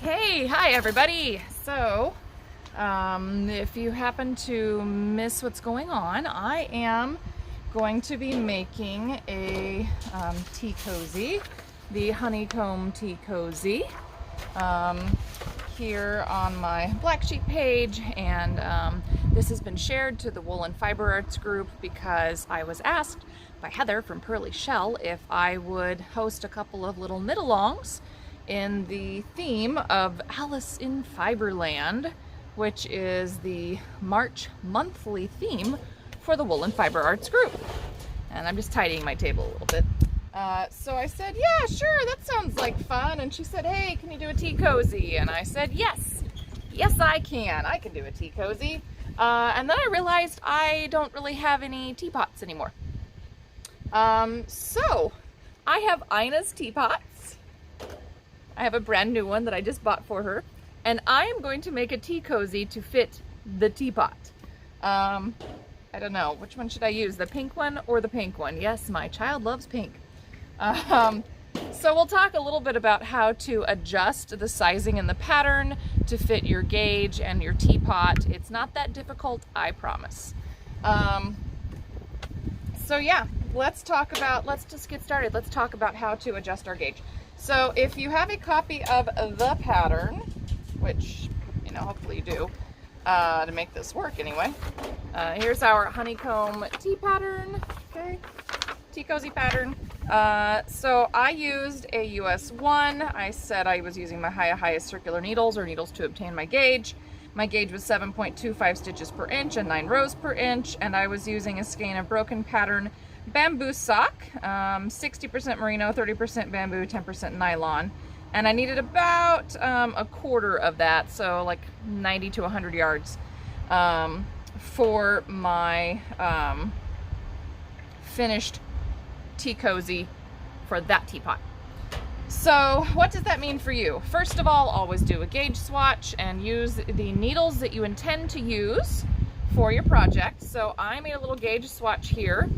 Okay, hi everybody. So, if you happen to miss what's going on, I am going to be making a tea cozy, the Honeycomb tea cozy, here on my Black Sheep page, and this has been shared to the Wool and Fiber Arts group because I was asked by Heather from Pearly Shell if I would host a couple of little knit-alongs in the theme of Alice in Fiberland, which is the March monthly theme for the Wool and Fiber Arts group. And I'm just tidying my table a little bit. So I said, yeah, sure, that sounds like fun. And she said, hey, can you do a tea cozy? And I said, yes, I can do a tea cozy. And then I realized I don't really have any teapots anymore. So I have Ina's teapots. I have a brand new one that I just bought for her, and I am going to make a tea cozy to fit the teapot. I don't know, which one should I use, the pink one or the pink one? Yes, my child loves pink. So we'll talk a little bit about how to adjust the sizing and the pattern to fit your gauge and your teapot. It's not that difficult, I promise. So yeah, let's just get started. Let's talk about how to adjust our gauge. So if you have a copy of the pattern, which, you know, hopefully you do, to make this work anyway, here's our Honeycomb tea pattern, okay, tea cozy pattern. So I used a US 1. I said I was using my highest circular needles, or needles to obtain my gauge. My gauge was 7.25 stitches per inch and 9 rows per inch, and I was using a skein of broken pattern bamboo sock, 60% merino, 30% bamboo, 10% nylon, and I needed about a quarter of that, so like 90 to 100 yards for my finished tea cozy for that teapot. So what does that mean for you? First of all, always do a gauge swatch and use the needles that you intend to use for your project. So I made a little gauge swatch here,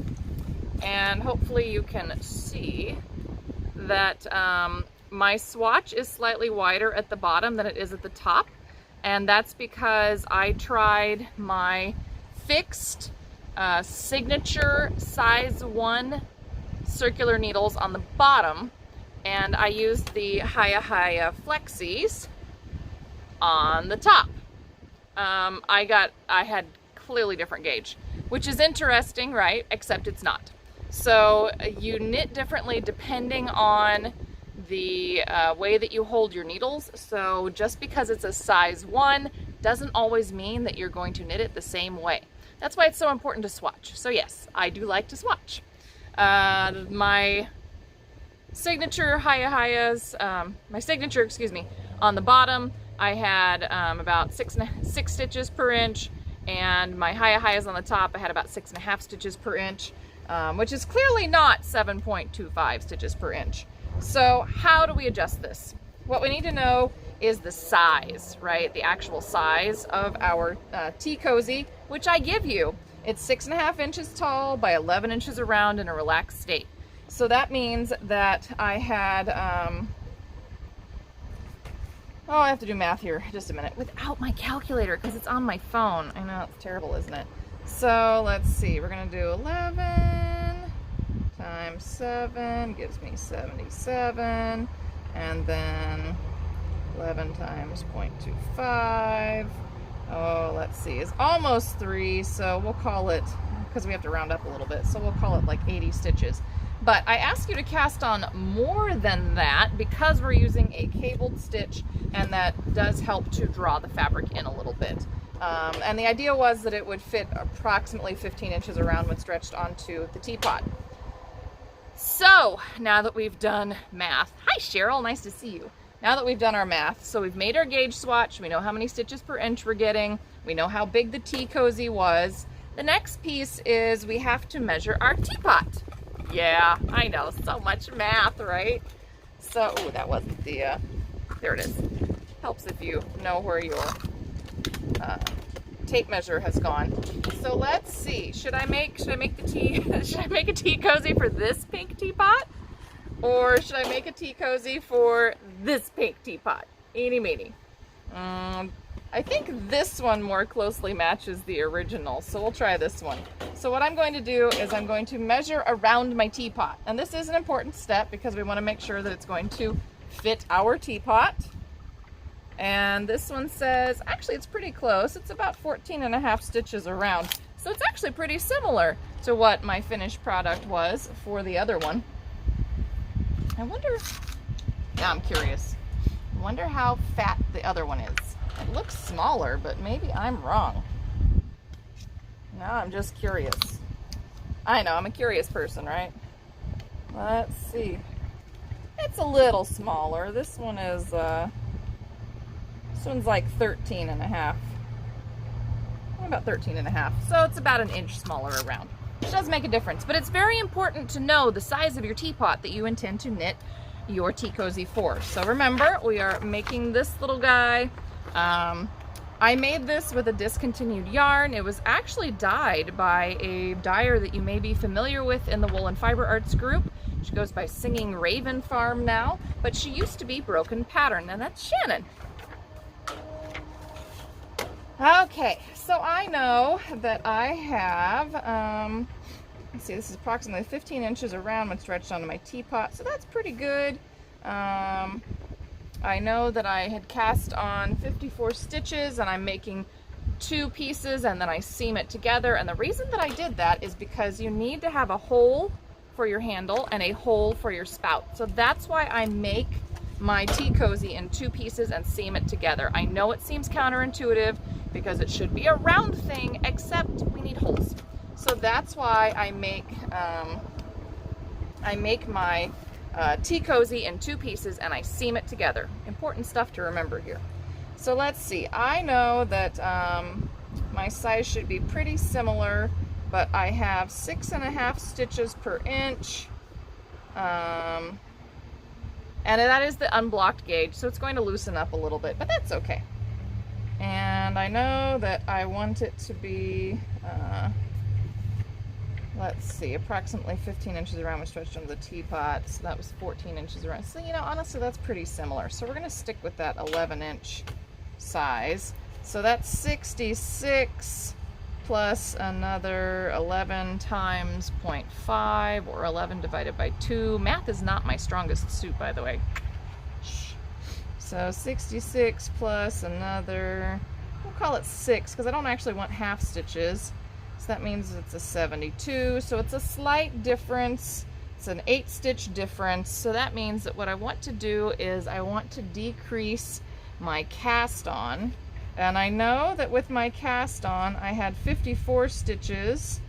and hopefully you can see that my swatch is slightly wider at the bottom than it is at the top, and that's because I tried my fixed signature size 1 circular needles on the bottom, and I used the Haya Flexies on the top. I had clearly different gauge, which is interesting, right? Except it's not. So you knit differently depending on the way that you hold your needles. So just because it's a size 1 doesn't always mean that you're going to knit it the same way. That's why it's so important to swatch. So yes, I do like to swatch. My signature on the bottom, I had about six stitches per inch, and my Hayas on the top, I had about 6.5 stitches per inch. Which is clearly not 7.25 stitches per inch. So how do we adjust this? What we need to know is the size, right? The actual size of our tea cozy, which I give you. It's 6.5 inches tall by 11 inches around in a relaxed state. So that means that I had, oh, I have to do math here, just a minute, without my calculator because it's on my phone. I know, it's terrible, isn't it? So let's see, we're gonna do 11 times 7 gives me 77, and then 11 times 0.25, oh, let's see, is almost 3, so we'll call it, because we have to round up a little bit, so we'll call it like 80 stitches. But I ask you to cast on more than that because we're using a cabled stitch, and that does help to draw the fabric in a little bit. And the idea was that it would fit approximately 15 inches around when stretched onto the teapot. So now that we've done math, hi Cheryl, nice to see you. Now that we've done our math, so we've made our gauge swatch, we know how many stitches per inch we're getting, we know how big the tea cozy was. The next piece is we have to measure our teapot. Yeah, I know, so much math, right? So, oh, that wasn't the, there it is. Helps if you know where your tape measure has gone. So let's see. Should I make the tea? Should I make a tea cozy for this pink teapot, or should I make a tea cozy for this pink teapot? Eeny meeny. I think this one more closely matches the original, so we'll try this one. So what I'm going to do is I'm going to measure around my teapot. And this is an important step because we want to make sure that it's going to fit our teapot. And this one says, actually it's pretty close. It's about 14.5 stitches around. So it's actually pretty similar to what my finished product was for the other one. I wonder, now I'm curious. I wonder how fat the other one is. It looks smaller, but maybe I'm wrong. Now I'm just curious. I know, I'm a curious person, right? Let's see. It's a little smaller. This one is, this one's like 13.5. About 13.5. So it's about an inch smaller around. Which does make a difference. But it's very important to know the size of your teapot that you intend to knit your tea cozy for. So remember, we are making this little guy. I made this with a discontinued yarn. It was actually dyed by a dyer that you may be familiar with in the Wool and Fiber Arts group. She goes by Singing Raven Farm now, but she used to be Broken Pattern, and that's Shannon. Okay, so I know that I have, let's see, this is approximately 15 inches around when stretched onto my teapot, so that's pretty good. I know that I had cast on 54 stitches and I'm making 2 pieces and then I seam it together. And the reason that I did that is because you need to have a hole for your handle and a hole for your spout. So that's why I make my tea cozy in 2 pieces and seam it together. I know it seems counterintuitive because it should be a round thing, except we need holes. So that's why I make my tea cozy in 2 pieces and I seam it together. Important stuff to remember here. So let's see, I know that my size should be pretty similar, but I have 6.5 stitches per inch. And that is the unblocked gauge, so it's going to loosen up a little bit, but that's okay. And I know that I want it to be, let's see, approximately 15 inches around when stretched on the teapot. So that was 14 inches around. So, you know, honestly, that's pretty similar. So we're going to stick with that 11-inch size. So that's 66 plus another 11 times 0.5, or 11 divided by 2. Math is not my strongest suit, by the way. So 66 plus another, we'll call it 6, because I don't actually want half stitches. So that means it's a 72. So it's a slight difference. It's an 8-stitch difference. So that means that what I want to do is I want to decrease my cast on. And I know that with my cast on, I had 54 stitches,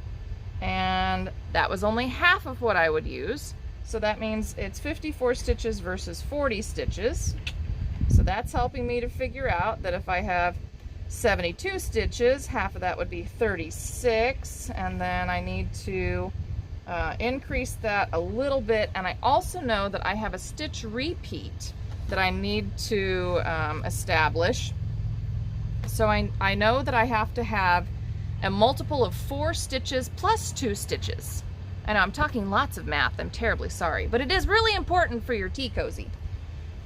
and that was only half of what I would use. So that means it's 54 stitches versus 40 stitches. So that's helping me to figure out that if I have 72 stitches, half of that would be 36, and then I need to increase that a little bit. And I also know that I have a stitch repeat that I need to establish. So I know that I have to have a multiple of 4 stitches plus 2 stitches. I know I'm talking lots of math, I'm terribly sorry, but it is really important for your tea cozy.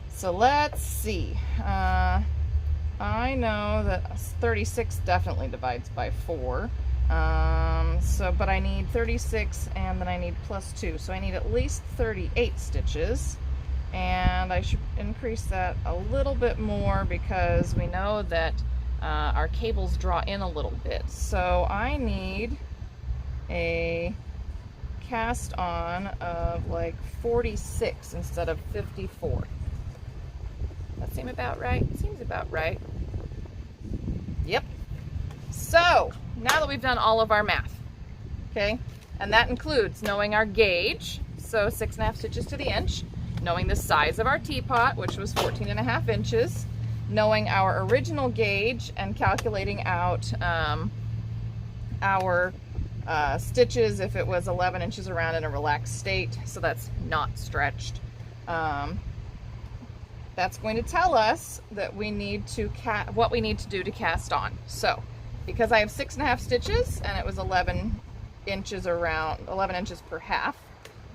So let's see, I know that 36 definitely divides by 4, but I need 36 and then I need plus 2, so I need at least 38 stitches, and I should increase that a little bit more because we know that our cables draw in a little bit. So I need a cast on of like 46 instead of 54. That seem about right? Seems about right. Yep. So now that we've done all of our math, okay, and that includes knowing our gauge, so 6.5 stitches to the inch, knowing the size of our teapot, which was 14.5 inches, knowing our original gauge and calculating out our stitches if it was 11 inches around in a relaxed state, so that's not stretched. That's going to tell us that we need to what we need to do to cast on. So because I have 6.5 stitches and it was 11 inches around, 11 inches per half,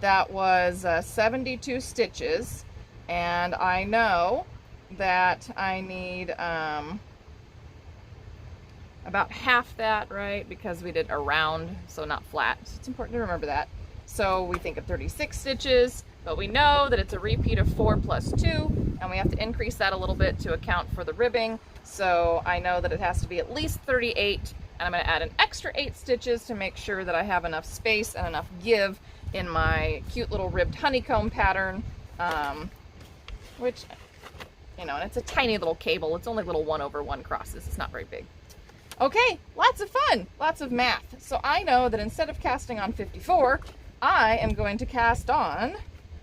that was 72 stitches, and I know that I need about half that, right? Because we did around, so not flat. So it's important to remember that. So we think of 36 stitches, but we know that it's a repeat of 4 plus 2, and we have to increase that a little bit to account for the ribbing. So I know that it has to be at least 38, and I'm going to add an extra 8 stitches to make sure that I have enough space and enough give in my cute little ribbed honeycomb pattern, which, you know, and it's a tiny little cable. It's only little 1/1 crosses. It's not very big. Okay, lots of fun, lots of math. So I know that instead of casting on 54, I am going to cast on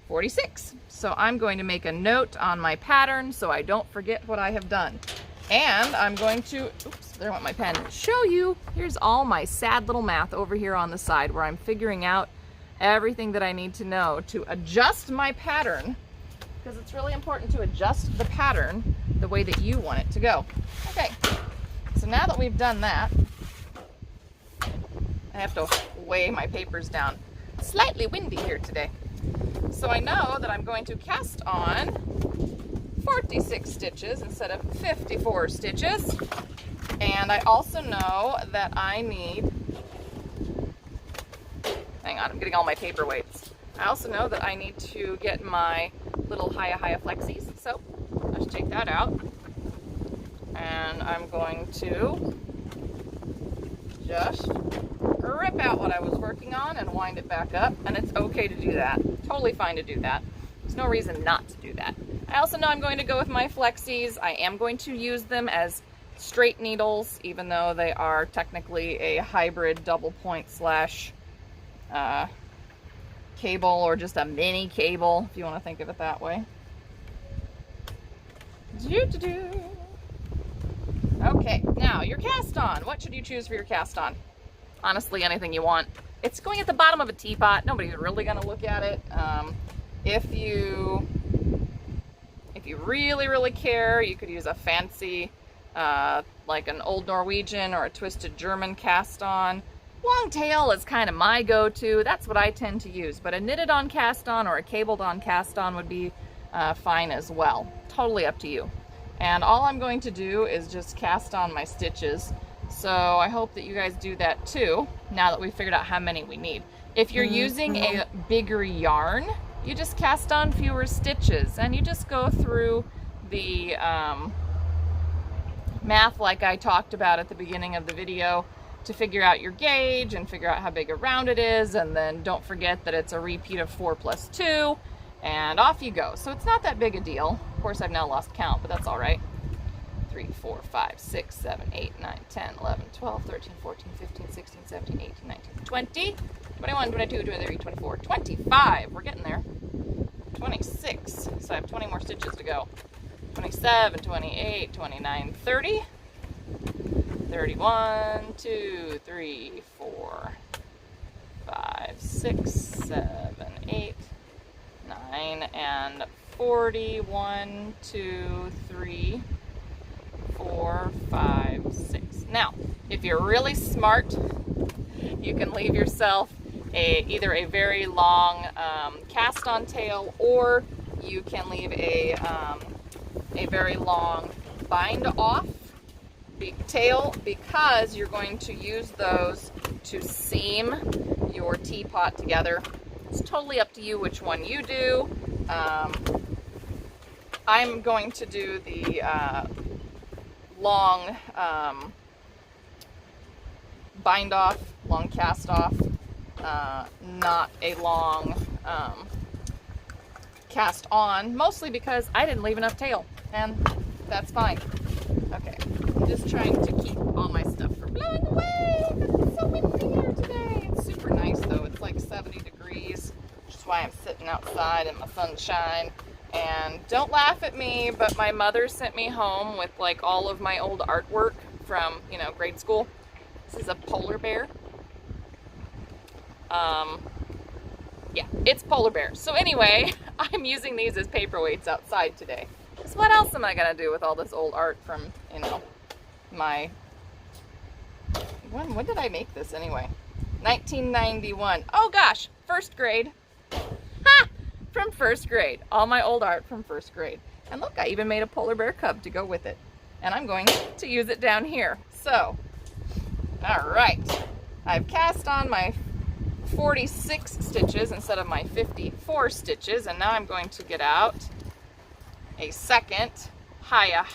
46. So I'm going to make a note on my pattern so I don't forget what I have done. And I'm going to, oops, there went my pen, show you. Here's all my sad little math over here on the side where I'm figuring out everything that I need to know to adjust my pattern, because it's really important to adjust the pattern the way that you want it to go. Okay. So now that we've done that, I have to weigh my papers down. It's slightly windy here today. So I know that I'm going to cast on 46 stitches instead of 54 stitches. And I also know that I need, hang on, I'm getting all my paper weights. I also know that I need to get my little Hiya Flexies. So let's take that out. And I'm going to just rip out what I was working on and wind it back up. And it's okay to do that. Totally fine to do that. There's no reason not to do that. I also know I'm going to go with my Flexies. I am going to use them as straight needles, even though they are technically a hybrid double point slash cable, or just a mini cable, if you want to think of it that way. Okay, now your cast on. What should you choose for your cast on? Honestly, anything you want. It's going at the bottom of a teapot. Nobody's really going to look at it. If you really care, you could use a fancy, like an old Norwegian or a twisted German cast on. Long tail is kind of my go-to. That's what I tend to use. But a knitted on cast on or a cabled on cast on would be fine as well. Totally up to you. And all I'm going to do is just cast on my stitches. So I hope that you guys do that too, now that we've figured out how many we need. If you're using a bigger yarn, you just cast on fewer stitches, and you just go through the math like I talked about at the beginning of the video to figure out your gauge and figure out how big around it is, and then don't forget that it's a repeat of 4 plus 2, and off you go. So it's not that big a deal. Of course, I've now lost count, but that's all right. 3, 4, 5, 6, 7, 8, 9, 10, 11, 12, 13, 14, 15, 16, 17, 18, 19, 20, 21, 22, 23, 24, 25. We're getting there. 26. So I have 20 more stitches to go. 27, 28, 29, 30. 31, 2, 3, 4, 5, 6, 7, 8, 9, and 40. 1, 2, 3, 4, 5, 6. Now, if you're really smart, you can leave yourself either a very long cast on tail, or you can leave a very long bind off tail, because you're going to use those to seam your teapot together. It's totally up to you which one you do. I'm going to do the long bind off, long cast off, not a long cast on, mostly because I didn't leave enough tail, and that's fine. Okay, I'm just trying to keep all my stuff from blowing away because it's so windy here today. It's super nice though. It's like 70 degrees, which is why I'm sitting outside in the sunshine. And don't laugh at me, but my mother sent me home with like all of my old artwork from, you know, grade school. This is a polar bear. Yeah, it's polar bear. So anyway, I'm using these as paperweights outside today. Because what else am I gonna do with all this old art from, you know, my, when did I make this anyway? 1991. Oh gosh, first grade. Ha! From first grade. All my old art from first grade. And look, I even made a polar bear cub to go with it. And I'm going to use it down here. So, all right. I've cast on my 46 stitches instead of my 54 stitches. And now I'm going to get out a second Haya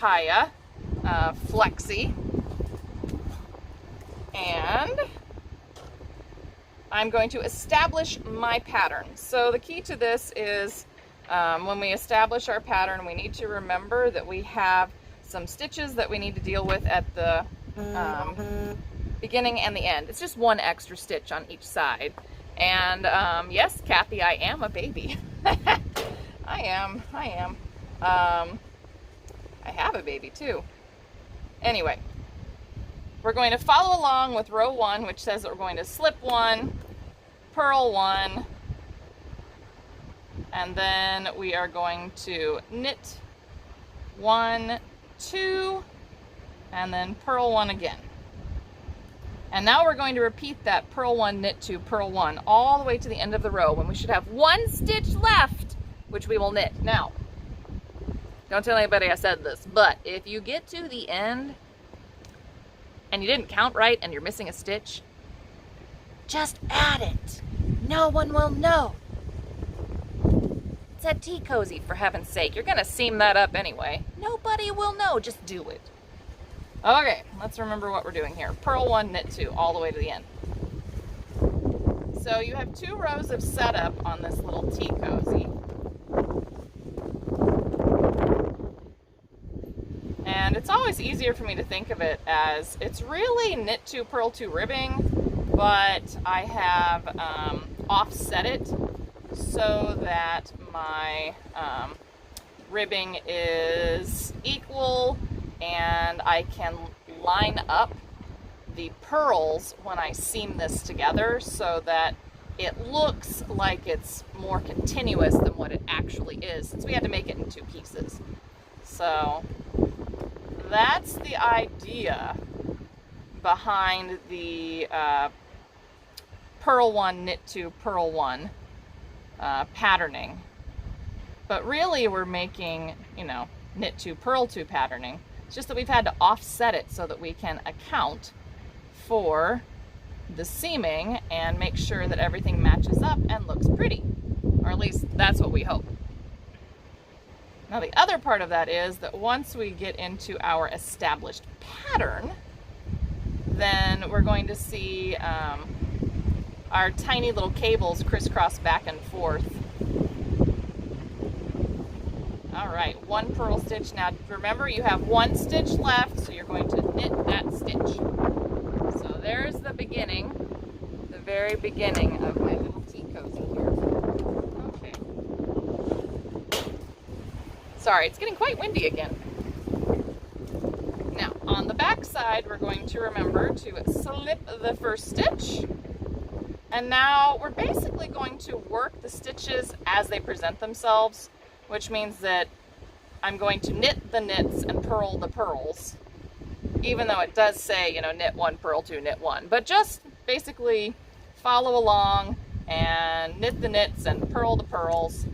flexi. And I'm going to establish my pattern. So the key to this is when we establish our pattern, we need to remember that we have some stitches that we need to deal with at the beginning and the end. It's just one extra stitch on each side. And yes, Kathy, I am a baby. I am. I have a baby too. Anyway, we're going to follow along with row 1, which says that we're going to slip 1, purl 1, and then we are going to knit 1, 2, and then purl 1 again. And now we're going to repeat that purl 1, knit 2, purl 1 all the way to the end of the row when we should have 1 stitch left, which we will knit. Now, don't tell anybody I said this, but if you get to the end and you didn't count right and you're missing a stitch, just add it. No one will know. It's a tea cozy, for heaven's sake. You're gonna seam that up anyway. Nobody will know, just do it. Okay, let's remember what we're doing here. Purl 1, knit 2, all the way to the end. So you have 2 rows of setup on this little tea cozy. And it's always easier for me to think of it as it's really knit 2, purl 2 ribbing, but I have offset it so that my ribbing is equal and I can line up the purls when I seam this together so that it looks like it's more continuous than what it actually is, since we had to make it in 2 pieces. So that's the idea behind the purl 1, knit 2, purl 1 patterning. But really we're making, you know, knit 2, purl 2 patterning. It's just that we've had to offset it so that we can account for the seaming and make sure that everything matches up and looks pretty. Or at least that's what we hope. Now the other part of that is that once we get into our established pattern, then we're going to see our tiny little cables crisscross back and forth. All right, 1 purl stitch. Now remember, you have 1 stitch left, so you're going to knit that stitch. So there's the beginning, the very beginning of my little tea cozy here. Okay. Sorry, it's getting quite windy again. Now, on the back side, we're going to remember to slip the first stitch. And now we're basically going to work the stitches as they present themselves, which means that I'm going to knit the knits and purl the purls, even though it does say, you know, knit 1, purl 2, knit 1. But just basically follow along and knit the knits and purl the purls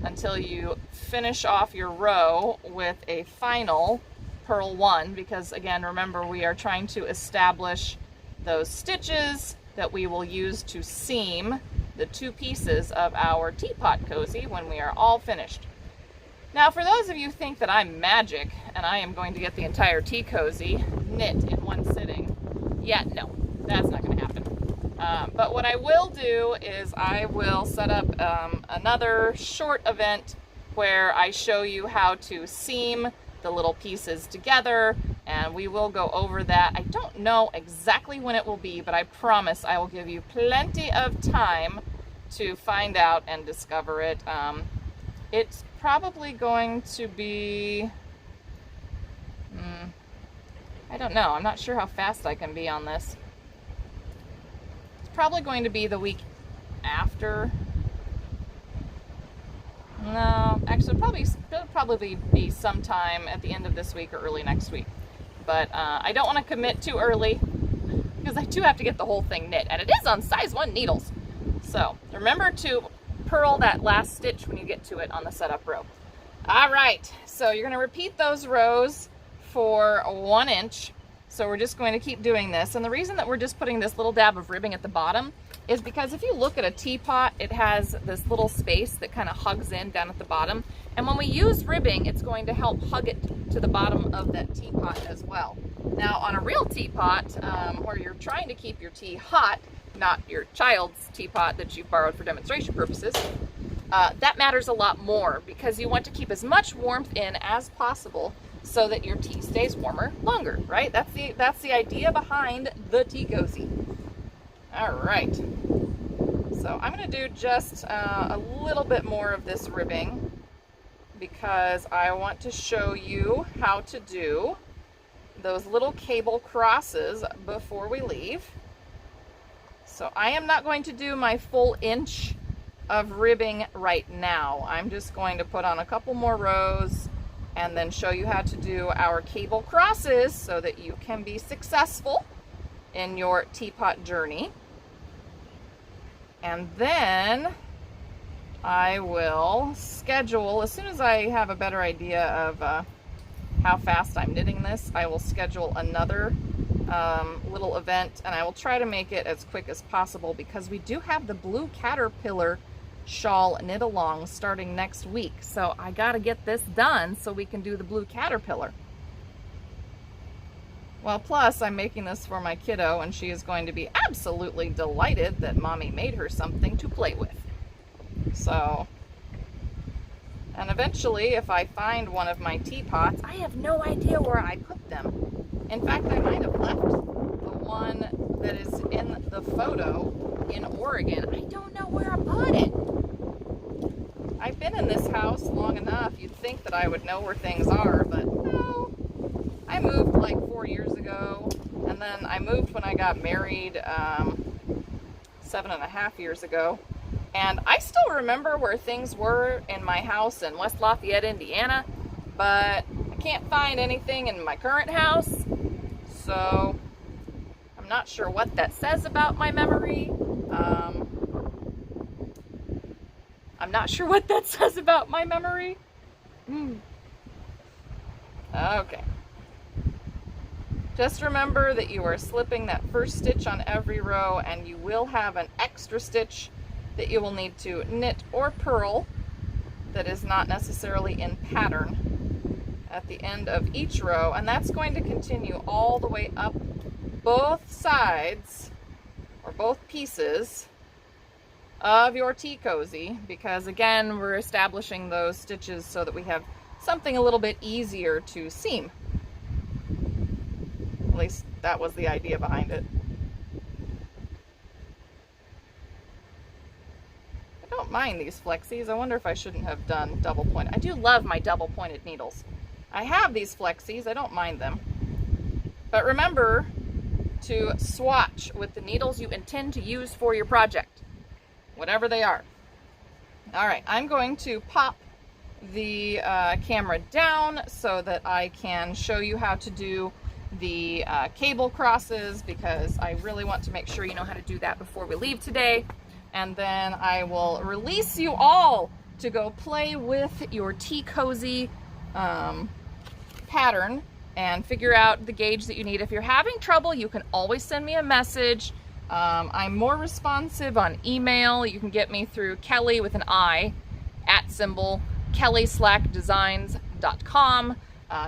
until you finish off your row with a final purl 1, because again, remember, we are trying to establish those stitches that we will use to seam the 2 pieces of our teapot cozy when we are all finished. Now, for those of you who think that I'm magic and I am going to get the entire tea cozy knit in one sitting, yeah, no, that's not going to happen. But what I will do is I will set up another short event where I show you how to seam the little pieces together, and we will go over that. I don't know exactly when it will be, but I promise I will give you plenty of time to find out and discover it. It's probably going to be, I don't know, I'm not sure how fast I can be on this. It's probably going to be the week after. No, actually it'll probably be sometime at the end of this week or early next week. But I don't want to commit too early because I do have to get the whole thing knit, and it is on size 1 needles. So remember to purl that last stitch when you get to it on the setup row. All right, so you're gonna repeat those rows for 1 inch. So we're just going to keep doing this. And the reason that we're just putting this little dab of ribbing at the bottom is because if you look at a teapot, it has this little space that kind of hugs in down at the bottom. And when we use ribbing, it's going to help hug it to the bottom of that teapot as well. Now on a real teapot, where you're trying to keep your tea hot, not your child's teapot that you've borrowed for demonstration purposes, that matters a lot more because you want to keep as much warmth in as possible so that your tea stays warmer longer, right? That's the idea behind the tea cozy. All right, so I'm gonna do just a little bit more of this ribbing because I want to show you how to do those little cable crosses before we leave. So I am not going to do my full inch of ribbing right now. I'm just going to put on a couple more rows and then show you how to do our cable crosses so that you can be successful in your teapot journey. And then I will schedule, as soon as I have a better idea of how fast I'm knitting this, I will schedule another little event, and I will try to make it as quick as possible because we do have the blue caterpillar shawl knit along starting next week. So I gotta get this done so we can do the blue caterpillar. Well, plus I'm making this for my kiddo and she is going to be absolutely delighted that mommy made her something to play with. So, and eventually if I find one of my teapots, I have no idea where I put them. In fact, I might have left the one that is in the photo in Oregon. I don't know where I put it. I've been in this house long enough, you'd think that I would know where things are, but no. I moved like 4 years ago, and then I moved when I got married 7.5 years ago. And I still remember where things were in my house in West Lafayette, Indiana, but I can't find anything in my current house. So I'm not sure what that says about my memory. I'm not sure what that says about my memory. Okay. Just remember that you are slipping that first stitch on every row, and you will have an extra stitch that you will need to knit or purl that is not necessarily in pattern at the end of each row, and that's going to continue all the way up both sides or both pieces of your tea cozy, because again we're establishing those stitches so that we have something a little bit easier to seam. At least that was the idea behind it. I don't mind these flexies. I wonder if I shouldn't have done double pointed. I do love my double pointed needles. I have these flexies, I don't mind them. But remember to swatch with the needles you intend to use for your project, whatever they are. All right, I'm going to pop the camera down so that I can show you how to do the cable crosses, because I really want to make sure you know how to do that before we leave today. And then I will release you all to go play with your tea cozy pattern and figure out the gauge that you need. If you're having trouble, you can always send me a message. I'm more responsive on email. You can get me through Kelly with an I @ kellyslackdesigns.com.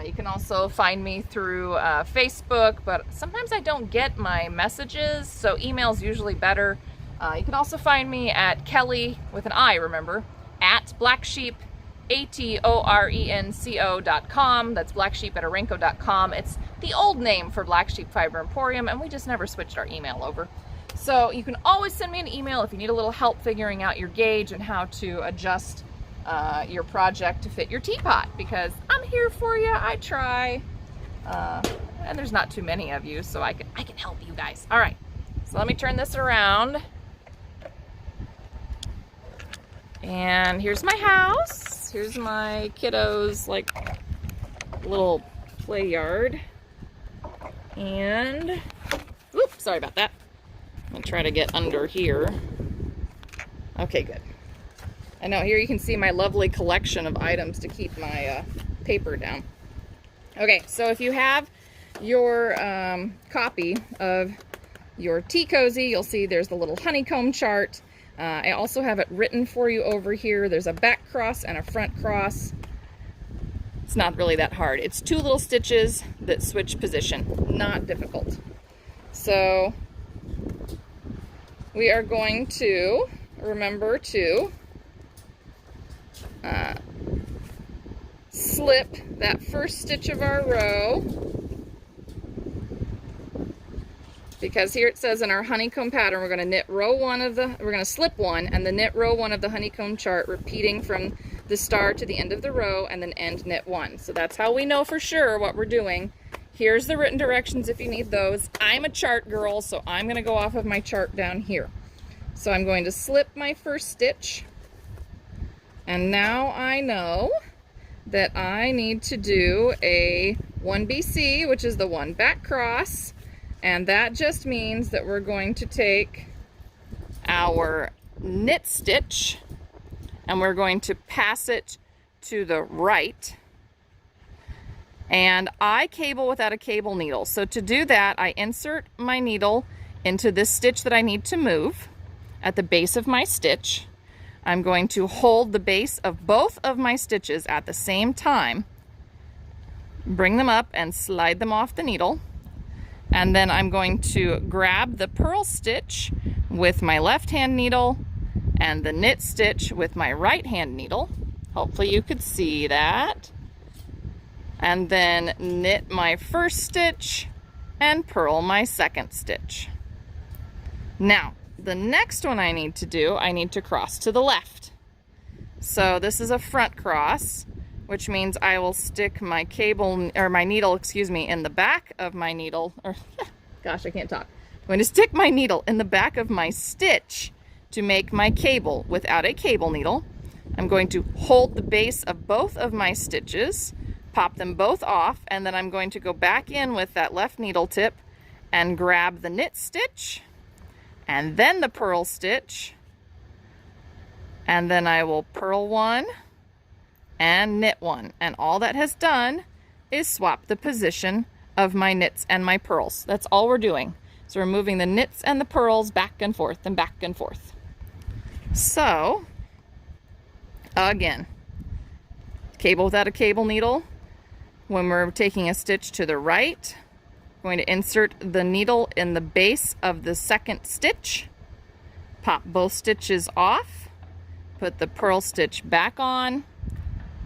You can also find me through Facebook, but sometimes I don't get my messages, so email's usually better. You can also find me at Kelly with an I, remember, @ blacksheep, ATORENCO.com. That's blacksheep@arenco.com. It's the old name for Black Sheep Fiber Emporium, and we just never switched our email over. So you can always send me an email if you need a little help figuring out your gauge and how to adjust your project to fit your teapot, because I'm here for you. I try, and there's not too many of you, so I can help you guys. All right, so let me turn this around, and here's my house. Here's my kiddos' like little play yard, and oops, sorry about that. I'm gonna try to get under here. Okay, good. I know, here you can see my lovely collection of items to keep my paper down. Okay, so if you have your copy of your tea cozy, you'll see there's the little honeycomb chart. I also have it written for you over here. There's a back cross and a front cross. It's not really that hard. It's 2 little stitches that switch position. Not difficult. So we are going to remember to slip that first stitch of our row, because here it says in our honeycomb pattern we're going to knit row 1 of the, we're going to slip 1 and then knit row 1 of the honeycomb chart, repeating from the start to the end of the row, and then end knit 1. So that's how we know for sure what we're doing. Here's the written directions if you need those. I'm a chart girl, so I'm going to go off of my chart down here. So I'm going to slip my first stitch, and now I know that I need to do a 1BC, which is the 1 back cross, and that just means that we're going to take our knit stitch and we're going to pass it to the right. And I cable without a cable needle. So to do that, I insert my needle into this stitch that I need to move at the base of my stitch. I'm going to hold the base of both of my stitches at the same time, bring them up and slide them off the needle. And then I'm going to grab the purl stitch with my left hand needle and the knit stitch with my right hand needle. Hopefully you could see that. And then knit my first stitch and purl my second stitch. Now, the next one I need to do, I need to cross to the left. So this is a front cross, which means I will stick my cable, or my needle, excuse me, in the back of my needle, or gosh, I can't talk. I'm going to stick my needle in the back of my stitch to make my cable without a cable needle. I'm going to hold the base of both of my stitches, pop them both off, and then I'm going to go back in with that left needle tip and grab the knit stitch and then the purl stitch, and then I will purl 1 and knit 1, and all that has done is swap the position of my knits and my purls. That's all we're doing. So we're moving the knits and the purls back and forth and back and forth. So again, cable without a cable needle. When we're taking a stitch to the right, I'm going to insert the needle in the base of the second stitch, pop both stitches off, put the purl stitch back on,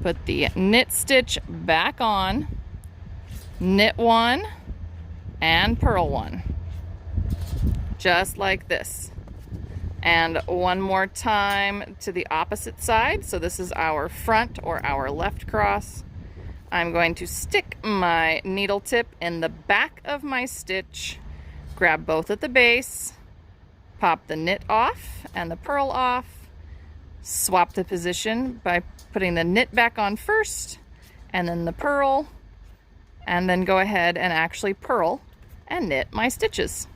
put the knit stitch back on, knit 1 and purl 1, just like this. And one more time to the opposite side. So this is our front or our left cross. I'm going to stick my needle tip in the back of my stitch, grab both at the base, pop the knit off and the purl off, swap the position by putting the knit back on first and then the purl, and then go ahead and actually purl and knit my stitches.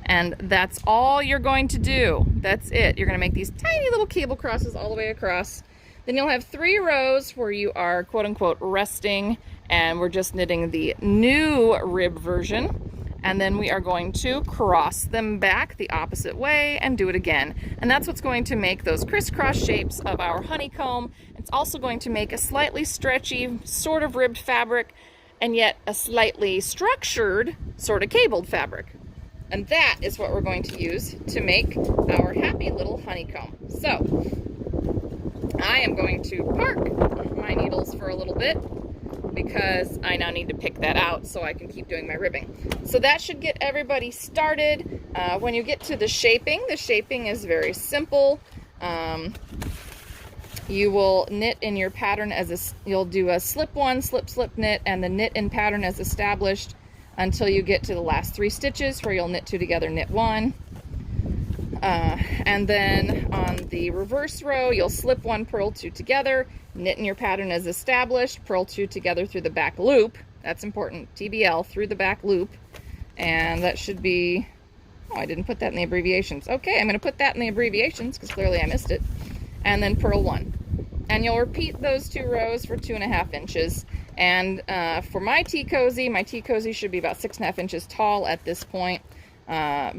And that's all you're going to do. That's it. You're going to make these tiny little cable crosses all the way across. Then you'll have 3 rows where you are quote unquote resting, and we're just knitting the new rib version. And then we are going to cross them back the opposite way and do it again. And that's what's going to make those crisscross shapes of our honeycomb. It's also going to make a slightly stretchy, sort of ribbed fabric, and yet a slightly structured, sort of cabled fabric. And that is what we're going to use to make our happy little honeycomb. So I am going to park my needles for a little bit because I now need to pick that out so I can keep doing my ribbing. So that should get everybody started. When you get to the shaping is very simple. You will knit in your pattern you'll do a slip 1, slip, slip, knit, and the knit in pattern as established until you get to the last 3 stitches where you'll knit 2 together, knit 1. And then on the reverse row, you'll slip 1, purl 2 together, knit in your pattern as established, purl 2 together through the back loop. That's important, TBL, through the back loop. And that should be, oh, I didn't put that in the abbreviations. Okay, I'm going to put that in the abbreviations because clearly I missed it. and then purl 1. And you'll repeat those 2 rows for 2.5 inches. And for my tea cozy should be about 6.5 inches tall at this point,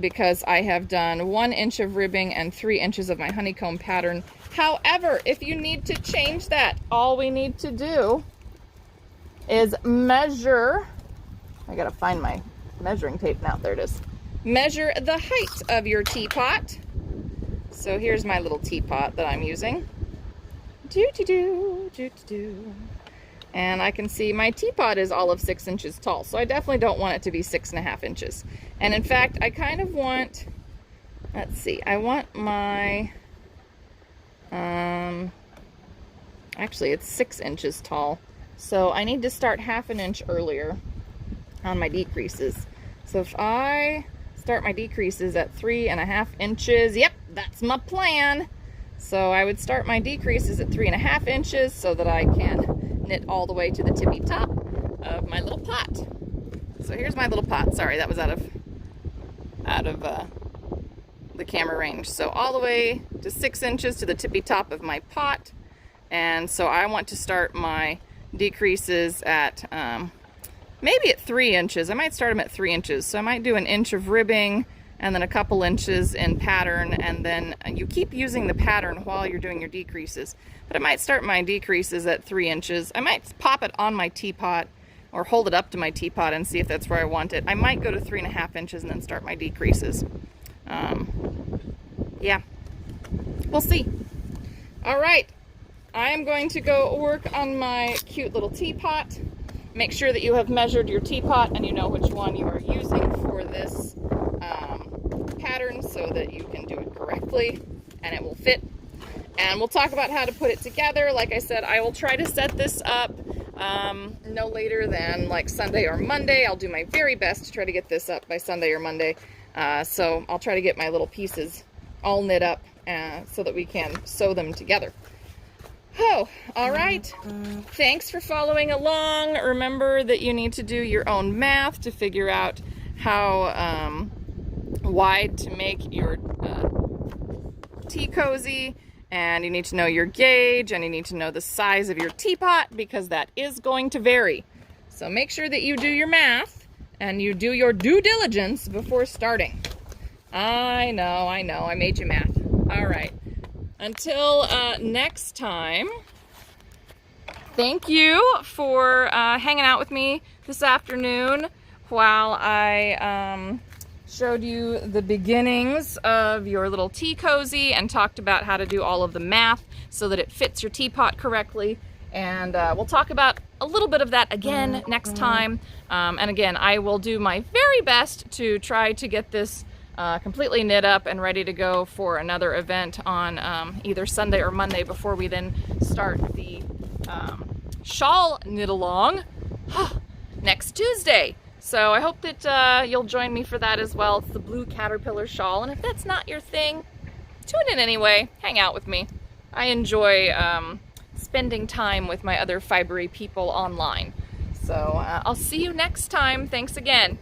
because I have done 1 inch of ribbing and 3 inches of my honeycomb pattern. However, if you need to change that, all we need to do is measure. I gotta find my measuring tape now. There it is. Measure the height of your teapot. So here's my little teapot that I'm using. And I can see my teapot is all of 6 inches tall, so I definitely don't want it to be 6.5 inches. And in fact, I kind of want, let's see, I want my, actually it's 6 inches tall, so I need to start 1/2 inch earlier on my decreases. So if I start my decreases at 3.5 inches, yep, that's my plan. So I would start my decreases at 3.5 inches so that I can knit all the way to the tippy top of my little pot. So here's my little pot. Sorry, that was out of the camera range. So all the way to 6 inches to the tippy top of my pot. And so I want to start my decreases at maybe at 3 inches. I might start them at 3 inches. So I might do 1 inch of ribbing and then a couple inches in pattern, and then you keep using the pattern while you're doing your decreases. But I might start my decreases at 3 inches. I might pop it on my teapot or hold it up to my teapot and see if that's where I want it. I might go to 3.5 inches and then start my decreases. Yeah, we'll see. All right, I am going to go work on my cute little teapot. Make sure that you have measured your teapot and you know which one you are using for this pattern so that you can do it correctly and it will fit. And we'll talk about how to put it together. Like I said, I will try to set this up no later than like Sunday or Monday. I'll do my very best to try to get this up by Sunday or Monday. So I'll try to get my little pieces all knit up so that we can sew them together. Oh, all right. Thanks for following along. Remember that you need to do your own math to figure out how wide to make your tea cozy, and you need to know your gauge, and you need to know the size of your teapot because that is going to vary. So make sure that you do your math and you do your due diligence before starting. I know, I made you math. All right. Until next time, thank you for hanging out with me this afternoon while I showed you the beginnings of your little tea cozy and talked about how to do all of the math so that it fits your teapot correctly. And we'll talk about a little bit of that again next time. And again, I will do my very best to try to get this completely knit up and ready to go for another event on either Sunday or Monday before we then start the shawl knit along next Tuesday. So I hope that you'll join me for that as well. It's the blue caterpillar shawl, and if that's not your thing, tune in anyway. Hang out with me. I enjoy spending time with my other fibery people online. So I'll see you next time. Thanks again.